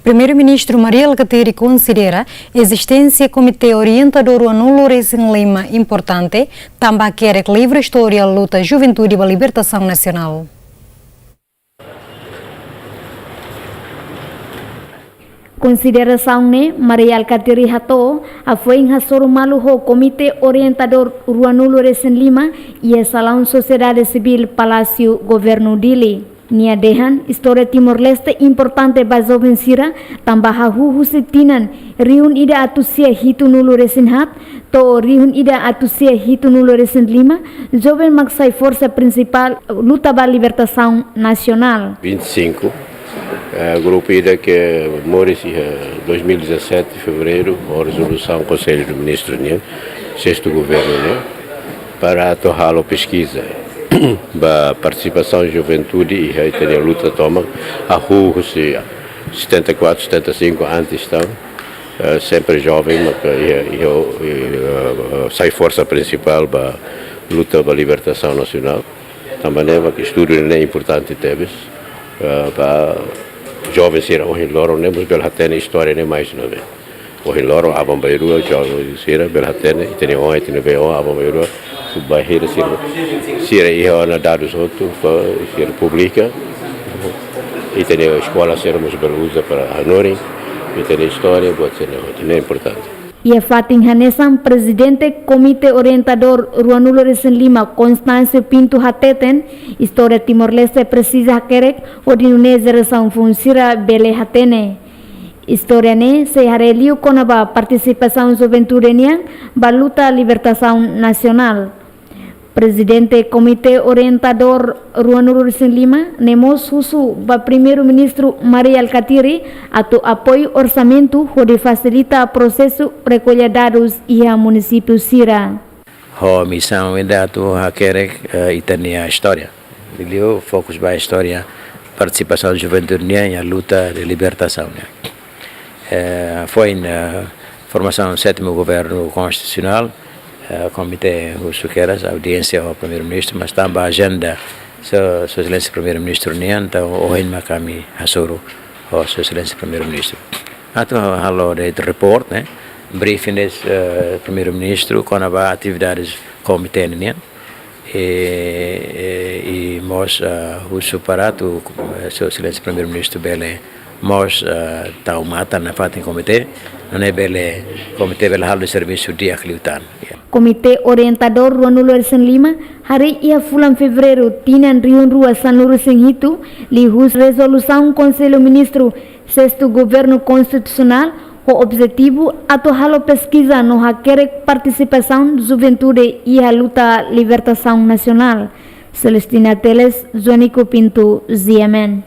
Primeiro-Ministro Maria Alcatiri considera a existência do Comitê Orientador Anulo Racing Lima importante, também quer que livre história luta juventude e a libertação nacional. Consideração ne Maria Alcatiri hato foi em Hasoro Maluho Comitê Orientador Ruanulo Racing Lima e a Salão Sociedade Civil Palácio Governo Dili. Nia dehan história Timor-Leste importante bazo vencira tambah hahu setinan riun ida atusia hitu nulo resinhat to riun ida atusia hitu nulo resin lima jovem maksai força principal luta ba libertação nacional 25 grupo ida que Moris 2017 de fevereiro a resolução Conselho do Ministro sexto governo para torrar a pesquisa a participação da juventude e aí tem a luta toma a rua 74, 75 antes estão sempre jovem e sai força principal para luta para a libertação nacional também é que estudo é importante teve para jovens ser hoje loro nem mas pela tem história nem mais não é hoje loro a bombeiro jovens ser pela tem hoje tem ver a bombeiro barreira ser aí dados outros ser pública e tem a escola sermos belusa para Hanoi e tem a história pode ser é importante. E a Fatin Hanesam, presidente Comitê Orientador Ruanulo Racing Lima, Constância Pinto Hateten, história Timor-Leste precisa querer o dinheiro geração funcira bele hatene. História ne se hareliu com a participação juventude niang baluta libertação nacional. Presidente Comitê Orientador Ruanulo Racing Lima, nemos husu ba Primeiro-Ministro Maria Alcatiri atau apoio orçamento onde facilita o processo recolha dados e a município Sira. A missão ainda atua querer itania história. Beliau fokus ba história, participação da juventude e a luta de libertação. Foi na formação do sétimo governo constitucional. Comitê Suqueiras, audiência ao Primeiro-Ministro, mas também a agenda Sua Excelência Primeiro-Ministro então hoje kami hasuro ao Sua Excelência Primeiro-Ministro. Ato halo de report, briefing des Primeiro-Ministro com as atividades comitê nian e mos uso parato Sua Excelência Primeiro-Ministro bele mos taumata na fatin comitê não é bele comitê bele halo de serviço dia kliutan. Comitê Orientador Ruanulo Racing Lima, hari ia bulan Fevereiro, tinan riun rua Sanuru Singhitu, lihus resolução Conselho Ministro, sexto Governo Constitucional, o objetivo atau halo pesquisa no haquerek participação da juventude e a luta libertação nacional. Celestina Teles, Joanico Pinto, ZMN.